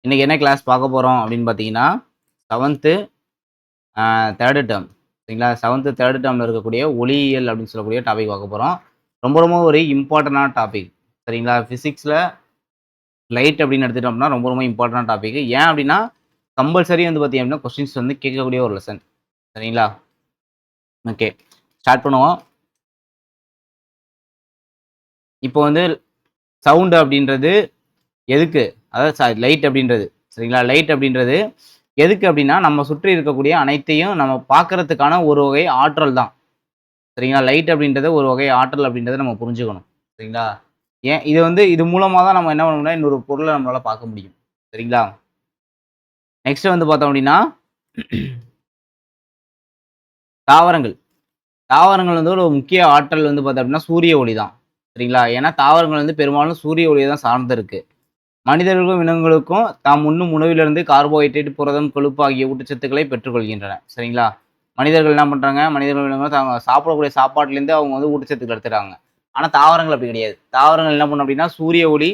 இன்னைக்கு என்ன கிளாஸ் பார்க்க போறோம் அப்படின்னு பார்த்தீங்கன்னா, 7த் தேர்டு டெர்ம் சரிங்களா? 7த் தேர்டு டெர்ம்ல இருக்கக்கூடிய ஒளியியல் அப்படின்னு சொல்லக்கூடிய டாபிக் பார்க்க போறோம். ரொம்ப ரொம்ப ஒரு இம்பார்ட்டன்டான டாபிக் சரிங்களா? பிசிக்ஸ்ல லைட் அப்படின்னு எடுத்துட்டோம் அப்படின்னா ரொம்ப ரொம்ப இம்பார்ட்டன்டான டாபிக். ஏன் அப்படின்னா, கம்பல்சரி வந்து பார்த்தீங்க அப்படின்னா கொஸ்டின்ஸ் வந்து கேட்கக்கூடிய ஒரு லெசன் சரிங்களா? ஓகே, ஸ்டார்ட் பண்ணுவோம். இப்போ வந்து சவுண்ட் அப்படின்றது எதுக்கு? அதாவது லைட் அப்படின்றது சரிங்களா? லைட் அப்படின்றது எதுக்கு அப்படின்னா, நம்ம சுற்றி இருக்கக்கூடிய அனைத்தையும் நம்ம பார்க்கறதுக்கான ஒரு வகை ஆற்றல் தான். சரிங்களா? லைட் அப்படின்றது ஒரு வகை ஆற்றல் அப்படின்றத நம்ம புரிஞ்சுக்கணும். சரிங்களா? ஏன் இது மூலமா தான் நம்ம என்ன பண்ண முடியும், இன்னொரு பொருள நம்மளால பார்க்க முடியும். சரிங்களா? நெக்ஸ்ட் வந்து பார்த்தோம் அப்படின்னா, தாவரங்கள். தாவரங்கள் வந்து ஒரு முக்கிய ஆற்றல் வந்து பார்த்தோம் அப்படின்னா, சூரிய ஒளி தான். சரிங்களா? ஏன்னா தாவரங்கள் வந்து பெரும்பாலும் சூரிய ஒளிய தான் சார்ந்து இருக்கு. மனிதர்களுக்கும், விலங்குகளுக்கும் தாம் உண்ணும் உணவிலிருந்து கார்போஹைட்ரேட், புரதம், கொழுப்பு ஆகிய ஊட்டச்சத்துக்களை பெற்றுக்கொள்கின்றன. சரிங்களா? மனிதர்கள் என்ன பண்றாங்க? மனிதர்கள், விலங்குகள் தாங்க சாப்பிடக்கூடிய சாப்பாட்டுலேருந்து அவங்க வந்து ஊட்டச்சத்துக்கள் எடுத்துக்கிறாங்க. ஆனா தாவரங்கள் அப்படி கிடையாது. தாவரங்கள் என்ன பண்ணும் அப்படின்னா, சூரிய ஒளி,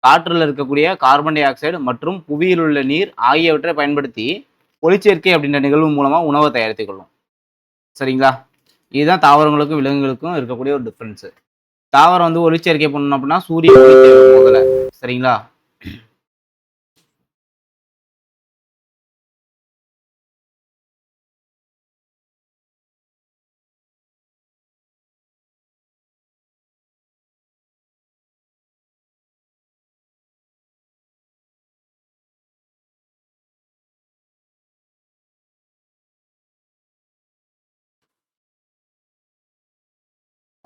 காற்றில் இருக்கக்கூடிய கார்பன் டை ஆக்சைடு மற்றும் புவியில் உள்ள நீர் ஆகியவற்றை பயன்படுத்தி ஒளிச்சேர்க்கை அப்படின்ற நிகழ்வு மூலமா உணவை தயாரித்துக் கொள்ளும். சரிங்களா? இதுதான் தாவரங்களுக்கும், விலங்குகளுக்கும் இருக்கக்கூடிய ஒரு டிஃபரன்ஸ். தாவரம் வந்து ஒளிச்சேர்க்கை பண்ணணும் அப்படின்னா சூரிய ஒளி தேவை முதல்ல. சரிங்களா?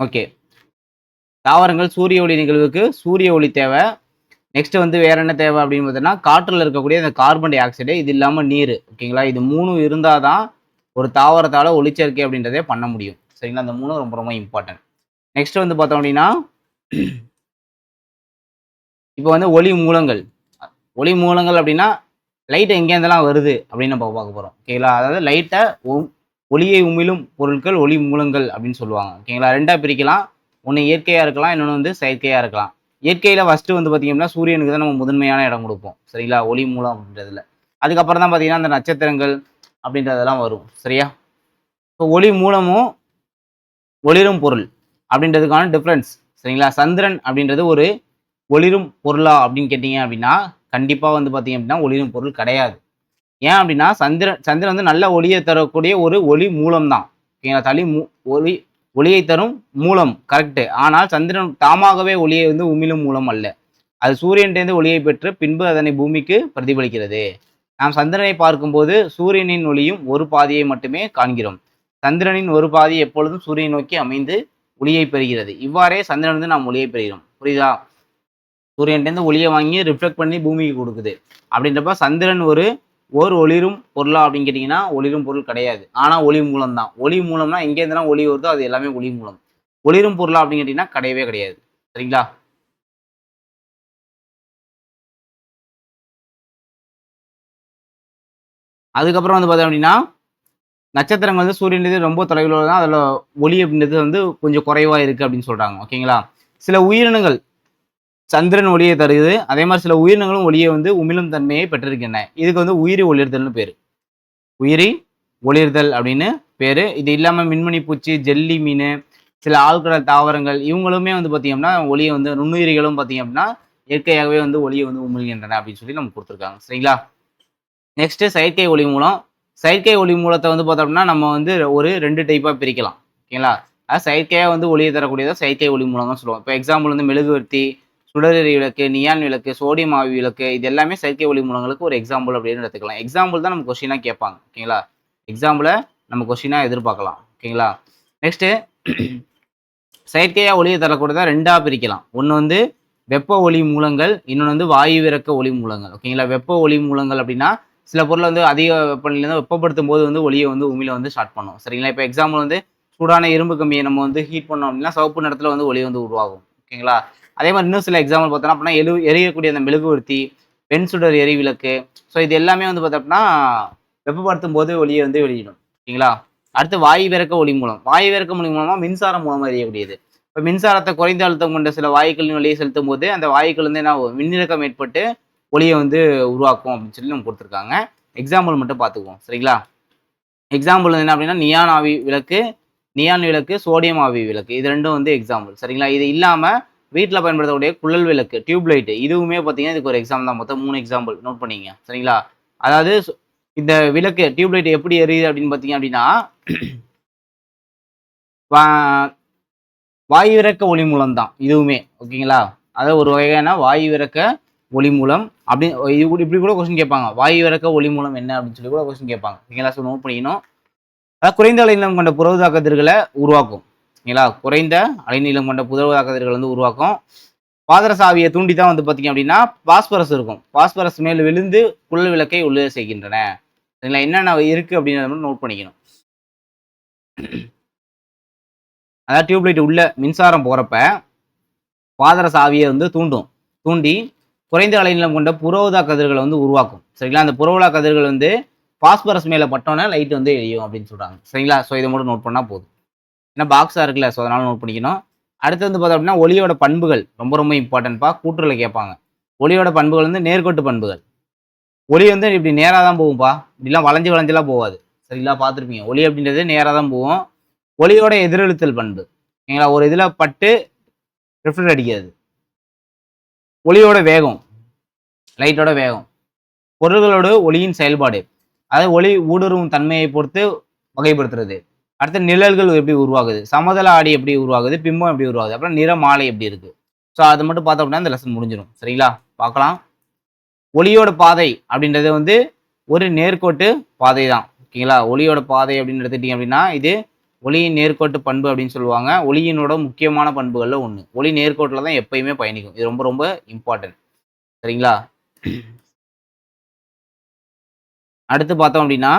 ஓகே. தாவரங்கள் சூரிய ஒளி நிகழ்வுக்கு சூரிய ஒளி தேவை. நெக்ஸ்ட் வந்து வேற என்ன தேவை அப்படின்னு பார்த்தீங்கன்னா, காற்றுல இருக்கக்கூடிய அந்த கார்பன் டை ஆக்சைடு, இது இல்லாம நீர். ஓகேங்களா? இது 3 இருந்தா தான் ஒரு தாவரத்தால ஒளிச்சேர்க்கை அப்படின்றதே பண்ண முடியும். சரிங்களா? அந்த 3 ரொம்ப ரொம்ப இம்பார்ட்டன்ட். நெக்ஸ்ட் வந்து பார்த்தோம் அப்படின்னா, இப்போ வந்து ஒளி மூலங்கள். ஒளி மூலங்கள் அப்படின்னா, லைட் எங்கேருந்தெல்லாம் வருது அப்படின்னு நம்ம பார்க்க போறோம். ஓகேங்களா? அதாவது ஒளியை உமிழும் பொருட்கள் ஒளி மூலங்கள் அப்படின்னு சொல்லுவாங்க. ஓகேங்களா? 2ஆ பிரிக்கலாம். ஒண்ணு இயற்கையா இருக்கலாம். இன்னொன்னு வந்து செயற்கையா இருக்கலாம். இயற்கையில ஃபர்ஸ்ட் வந்து பார்த்தீங்கன்னா, சூரியனுக்கு தான் நம்ம முதன்மையான இடம் குடுப்போம். சரிங்களா? ஒளி மூலம் அப்படின்றதுல. அதுக்கப்புறம் தான் பார்த்தீங்கன்னா, அந்த நட்சத்திரங்கள் அப்படின்றதெல்லாம் வரும். சரியா? இப்போ ஒளி மூலமும், ஒளிரும் பொருள் அப்படின்றதுக்கான டிஃபரன்ஸ். சரிங்களா? சந்திரன் அப்படின்றது ஒரு ஒளிரும் பொருளா அப்படின்னு கேட்டீங்க அப்படின்னா, கண்டிப்பா வந்து பார்த்தீங்க அப்படின்னா, ஒளிரும் பொருள் கிடையாது. ஏன் அப்படின்னா, சந்திரன் வந்து நல்ல ஒளியை தரக்கூடிய ஒரு ஒளி மூலம் தான். ஓகேங்களா? ஒளி ஒளியை தரும் மூலம் கரெக்ட். ஆனால் சந்திரன் தாமாகவே ஒளியை வந்து உமிழும் மூலம் அல்ல. அது சூரியன்டேந்து ஒளியை பெற்று பின்பு அதனை பூமிக்கு பிரதிபலிக்கிறது. நாம் சந்திரனை பார்க்கும்போது சூரியனின் ஒளியும் ஒரு பாதியை மட்டுமே காண்கிறோம். சந்திரனின் ஒரு பாதி எப்பொழுதும் சூரியனை நோக்கி அமைந்து ஒளியை பெறுகிறது. இவ்வாறே சந்திரன் வந்து நாம் ஒளியை பெறுகிறோம். புரியுதா? சூரியன்டேந்து ஒளியை வாங்கி ரிஃப்ளெக்ட் பண்ணி பூமிக்கு கொடுக்குது. அப்படின்றப்ப சந்திரன் ஒரு ஓர் ஒளிரும் பொருளா அப்படின்னு கேட்டீங்கன்னா, ஒளிரும் பொருள் கிடையாது. ஆனா ஒளி மூலம் தான். ஒளி மூலம்னா எங்கேருந்துலாம் ஒளி வருதோ அது எல்லாமே ஒளி மூலம். ஒளிரும் பொருளா அப்படின்னு கேட்டீங்கன்னா கிடையவே கிடையாது. சரிங்களா? அதுக்கப்புறம் வந்து பார்த்தோம் அப்படின்னா, நட்சத்திரங்கள் வந்து சூரியன்லேருந்து ரொம்ப தொலைவில் தான் அதில ஒளி அப்படின்றது வந்து கொஞ்சம் குறைவா இருக்கு அப்படின்னு சொல்றாங்க. ஓகேங்களா? சில உயிரினங்கள் சந்திரன் ஒளியை தருகுது. அதே மாரி சில உயிரினங்களும் ஒளியை வந்து உமிழும் தன்மையை பெற்றிருக்கின்றன. இதுக்கு வந்து உயிரி ஒளிர்தல்னு பேரு. உயிரி ஒளிர்தல் அப்படின்னு பேரு. இது இல்லாம மின்மினி பூச்சி, ஜெல்லி மீனு, சில ஆழ்கடல் தாவரங்கள் இவங்களுமே வந்து பார்த்தீங்கன்னா, ஒளிய வந்து நுண்ணுயிரிகளும் பார்த்தீங்க அப்படின்னா, இயற்கையாகவே வந்து ஒளிய வந்து உமிழ்கின்றன அப்படின்னு சொல்லி நமக்கு குடுத்துருக்காங்க. சரிங்களா? நெக்ஸ்ட் செயற்கை ஒளி மூலம். செயற்கை ஒளி மூலத்த வந்து பார்த்தோம்னா, நம்ம வந்து ஒரு 2 டைப்பா பிரிக்கலாம். ஓகேங்களா? செயற்கையா வந்து ஒளிய தரக்கூடியத செயற்கை ஒளி மூலம்னு சொல்லுவோம். இப்ப எக்ஸாம்பிள் வந்து மெழுகுவர்த்தி, சுடரெரி விளக்கு, நியான் விளக்கு, சோடியம் ஆவி விளக்கு இது எல்லாமே செயற்கை ஒளி மூலங்களுக்கு ஒரு எக்ஸாம்பிள் அப்படின்னு எடுத்துக்கலாம். எக்ஸாம்பிள் தான் நம்ம கொஸ்டினா கேட்பாங்க. ஓகேங்களா? எக்ஸாம்பிள நம்ம கொஸ்டினா எதிர்பார்க்கலாம். ஓகேங்களா? நெக்ஸ்ட் செயற்கையா ஒளிய தரக்கூடியத 2ஆ பிரிக்கலாம். ஒண்ணு வந்து வெப்ப ஒளி மூலங்கள், இன்னொன்னு வந்து வாயுவிறக்க ஒளி மூலங்கள். ஓகேங்களா? வெப்ப ஒளி மூலங்கள் அப்படின்னா, சில பொருள வந்து அதிக வெப்பநிலையில வெப்பப்படுத்தும்போது வந்து ஒளிய வந்து உமிழ வந்து ஸ்டார்ட் பண்ணும். சரிங்களா? இப்ப எக்ஸாம்பிள் வந்து சூடான இரும்பு கம்பிய நம்ம வந்து ஹீட் பண்ணோம் அப்படின்னா, சிவப்பு நிறத்துல வந்து ஒளி வந்து உருவாகும். ஓகேங்களா? அதே மாரி இன்னும் சில எக்ஸாம்பிள் பார்த்தோம்னா, அப்படின்னா எரியக்கூடிய அந்த மெழுகுவர்த்தி, வெண்சுடர் எரிவிளக்கு, ஸோ இது எல்லாமே வந்து பார்த்தோம்னா, வெப்பப்படுத்தும்போது ஒளிய வந்து வெளியிடும். ஓகேங்களா? அடுத்து வாயு விறக்க ஒளி மூலம். வாயு விறக்க ஒளி மூலமா மின்சாரம் மூலமா எரியக்கூடியது. இப்ப மின்சாரத்த குறைந்த அழுத்தம் கொண்ட சில வாயுக்களின் வழியே செலுத்தும்போது, அந்த வாயுக்கள் வந்து என்ன ஆகும்? மின்னிறக்கம் ஏற்பட்டு ஒளியை வந்து உருவாக்கும் அப்படின்னு சொல்லி நம்ம கொடுத்துருக்காங்க. எக்ஸாம்பிள் மட்டும் பார்த்துக்குவோம். சரிங்களா? எக்ஸாம்பிள் என்ன அப்படின்னா நியான் ஆவி விளக்கு, நியான் விளக்கு, சோடியம் ஆவி விளக்கு, இது ரெண்டும் வந்து எக்ஸாம்பிள். சரிங்களா? இது இல்லாம வீட்டில் பயன்படுத்தக்கூடிய குழல் விளக்கு, டியூப் லைட், இதுவுமே பார்த்தீங்கன்னா இதுக்கு ஒரு எக்ஸாம்பிள் தான். மொத்தம் 3 எக்ஸாம்பிள் நோட் பண்ணிங்க. சரிங்களா? அதாவது இந்த விளக்கு டியூப் லைட் எப்படி எரியுது அப்படின்னு பார்த்தீங்க அப்படின்னா வாயு இறக்க ஒளி மூலம் தான் இதுவுமே. ஓகேங்களா? அதாவது ஒரு வகையான வாயு இறக்க ஒளி மூலம் அப்படி இப்படி கூட கொஸ்டின் கேட்பாங்க. வாயு இறக்க ஒளி மூலம் என்ன அப்படின்னு சொல்லி கூட கொஸ்டின் கேட்பாங்க. ஓகேங்களா? ஸோ நோட் பண்ணிக்கணும். அதாவது குறைந்த அலைநீளம் கொண்ட புறஊதா கதிர்களை உருவாக்கும். ஓகேங்களா? குறைந்த அலைநீளம் கொண்ட புறஊதா கதிர்கள் வந்து உருவாக்கும். பாதரச ஆவியை தூண்டி தான் வந்து பார்த்தீங்க அப்படின்னா பாஸ்பரஸ் இருக்கும். பாஸ்பரஸ் மேல் விழுந்து குழல் விளக்கை உள்ளே செய்கின்றன. சரிங்களா? என்னென்ன இருக்கு அப்படின்றத மட்டும் நோட் பண்ணிக்கணும். அதாவது டியூப்லைட் உள்ள மின்சாரம் போறப்ப பாதரச ஆவியை வந்து தூண்டி குறைந்த அலைநீளம் கொண்ட புறஊதா கதிர்களை வந்து உருவாக்கும். சரிங்களா? அந்த புறஊதா கதிர்கள் வந்து பாஸ்பரஸ் மேல பட்டோன்னே லைட் வந்து எரியும் அப்படின்னு சொல்றாங்க. சரிங்களா? ஸோ இதை மட்டும் நோட் பண்ணா போதும். ஏன்னா பாக்ஸா இருக்குல்ல, ஸோ அதனால நோட் பண்ணிக்கணும். அடுத்து வந்து பார்த்தோம் அப்படின்னா ஒளியோட பண்புகள் ரொம்ப ரொம்ப இம்பார்ட்டன்ட்பா. கூற்றுல கேட்பாங்க. ஒளியோட பண்புகள் வந்து நேர்கோட்டு பண்புகள். ஒளி வந்து இப்படி நேராக தான் போகும்பா, இப்படிலாம் வளைஞ்செல்லாம் போகாது. சரிங்களா? பார்த்துருப்பீங்க. ஒளி அப்படின்றது நேராக தான் போகும். ஒளியோட எதிரொலித்தல் பண்பு. சரிங்களா? ஒரு இதில் பட்டு ரிஃப்ளெக்ட் அடிக்கிறது. ஒளியோட வேகம், லைட்டோட வேகம். பொருள்களோட ஒளியின் செயல்பாடு, அதாவது ஒளி ஊடுருவும் தன்மையை பொறுத்து வகைப்படுத்துறது. அடுத்து நிழல்கள் எப்படி உருவாகுது, சமதள ஆடி எப்படி உருவாகுது, பிம்பம் எப்படி உருவாகுது, அப்புறம் நிறமாலை எப்படி இருக்கு. ஸோ அது மட்டும் பார்த்தோம் அப்படின்னா இந்த லெசன் முடிஞ்சிடும். சரிங்களா? பார்க்கலாம். ஒளியோட பாதை அப்படின்றது வந்து ஒரு நேர்கோட்டு பாதை தான். ஓகேங்களா? ஒளியோட பாதை அப்படின்னு எடுத்துட்டீங்க அப்படின்னா இது ஒளியின் நேர்கோட்டு பண்பு அப்படின்னு சொல்லுவாங்க. ஒளியினோட முக்கியமான பண்புகள்ல ஒன்று. ஒளி நேர்கோட்டில் தான் எப்பயுமே பயணிக்கும். இது ரொம்ப ரொம்ப இம்பார்ட்டன்ட். சரிங்களா? அடுத்து பார்த்தோம் அப்படின்னா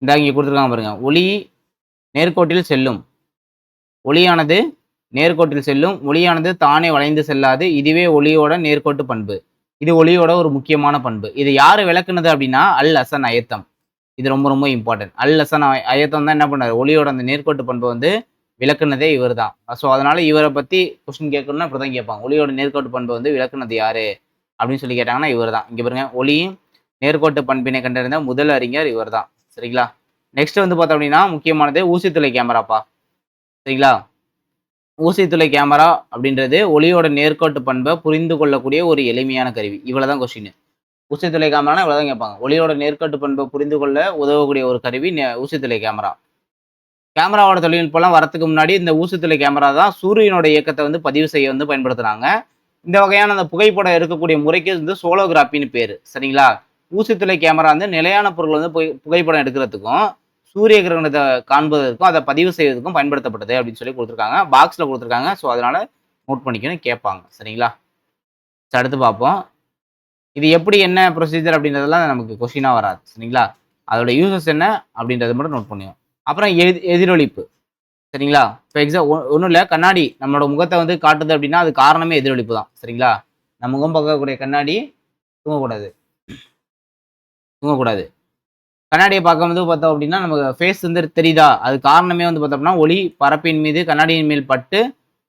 இந்த இங்கே கொடுத்துருக்காங்க பாருங்க. ஒளி நேர்கோட்டில் செல்லும். ஒளியானது நேர்கோட்டில் செல்லும். ஒளியானது தானே வளைந்து செல்லாது. இதுவே ஒளியோட நேர்கோட்டு பண்பு. இது ஒளியோட ஒரு முக்கியமான பண்பு. இது யாரு விளக்குனது அப்படின்னா அல் ஹசன் அயத்தம். இது ரொம்ப ரொம்ப இம்பார்ட்டன்ட். அல் ஹசன் அயத்தம் தான் என்ன பண்ணாரு, ஒளியோட அந்த நேர்கோட்டு பண்பு வந்து விளக்குனதே இவர் தான். ஸோ அதனால இவரை பத்தி கொஸ்டின் கேட்கணும்னா இப்படிதான் கேட்பாங்க. ஒளியோட நேர்கோட்டு பண்பு வந்து விளக்குனது யாரு அப்படின்னு சொல்லி கேட்டாங்கன்னா இவர் தான். இங்க பாருங்க, ஒளியின் நேர்கோட்டு பண்பினை கண்டறிந்த முதல் அறிஞர் இவர் தான். சரிங்களா? நெக்ஸ்ட் வந்து பார்த்தோம் அப்படின்னா முக்கியமானது ஊசித்துளை கேமராப்பா. சரிங்களா? ஊசித்துளை கேமரா அப்படின்றது ஒளியோட நேர்கோட்டு பண்பை புரிந்து கொள்ளக்கூடிய ஒரு எளிமையான கருவி. இவ்வளவுதான் கொஸ்டின். ஊசித்துளை கேமரானா இவ்வளவுதான் கேட்பாங்க. ஒளியோட நேர்கோட்டு பண்பை புரிந்து கொள்ள உதவக்கூடிய ஒரு கருவி ஊசித்துளை கேமரா. கேமராவோட தொழில்நுட்பம்லாம் வரத்துக்கு முன்னாடி இந்த ஊசித்துளை கேமரா தான் சூரியனோட இயக்கத்தை வந்து பதிவு செய்ய வந்து பயன்படுத்துறாங்க. இந்த வகையான அந்த புகைப்படம் எடுக்கக்கூடிய முறைக்கு வந்து சோலோகிராபின்னு பேரு. சரிங்களா? ஊசித்துளை கேமரா வந்து நிலையான பொருள் வந்து புகைப்படம் எடுக்கிறதுக்கும் சூரிய கிரகணத்தை காண்பதற்கும் அதை பதிவு செய்வதற்கும் பயன்படுத்தப்பட்டது அப்படின்னு சொல்லி கொடுத்துருக்காங்க. பாக்ஸ்ல கொடுத்துருக்காங்க. ஸோ அதனால நோட் பண்ணிக்கணும், கேட்பாங்க. சரிங்களா? அடுத்து பார்ப்போம். இது எப்படி என்ன ப்ரொசீஜர் அப்படின்றதெல்லாம் நமக்கு கொஸ்டினா வராது. சரிங்களா? அதோட யூசஸ் என்ன அப்படின்றத மட்டும் நோட் பண்ணுவோம். அப்புறம் எதிரொலிப்பு. சரிங்களா? இப்போ ஒன்றும் இல்லை, கண்ணாடி நம்மளோட முகத்தை வந்து காட்டுது அப்படின்னா அது காரணமே எதிரொலிப்பு தான். சரிங்களா? நம்ம முகம் பார்க்கக்கூடிய கண்ணாடி தூங்கக்கூடாது. கண்ணாடியை பார்க்கும்போது பார்த்தோம் அப்படின்னா நமக்கு ஃபேஸ் வந்து தெரியுதா, அது காரணமே வந்து பார்த்தோம்னா ஒளி பரப்பின் மீது கண்ணாடியின் மேல் பட்டு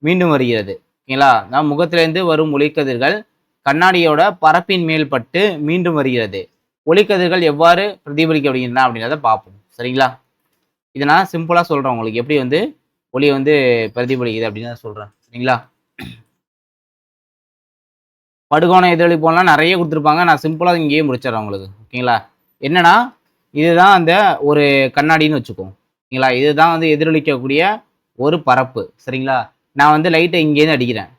மீண்டும் வருகிறது. ஓகேங்களா? நான் முகத்திலேருந்து வரும் ஒளிக்கதிர்கள் கண்ணாடியோட பரப்பின் மேல் பட்டு மீண்டும் வருகிறது. ஒளிக்கதிர்கள் எவ்வாறு பிரதிபலிக்கப்படுகின்றன அப்படின்றத பார்ப்போம். சரிங்களா? இதை நான் சிம்பிளாக சொல்கிறேன் உங்களுக்கு எப்படி வந்து ஒளி வந்து பிரதிபலிக்குது அப்படின்னு சொல்கிறேன். சரிங்களா? படுகோண எதிரொலிப்போம்லாம் நிறைய கொடுத்துருப்பாங்க. நான் சிம்பிளாக இங்கேயே முடிச்சிடறேன் உங்களுக்கு. ஓகேங்களா? என்னன்னா இதுதான் அந்த ஒரு கண்ணாடின்னு வச்சுக்கோங்க. ஓகேங்களா? இதுதான் வந்து எதிரொலிக்கக்கூடிய ஒரு பரப்பு. சரிங்களா? நான் வந்து லைட்டை இங்கேருந்து அடிக்கிறேன்.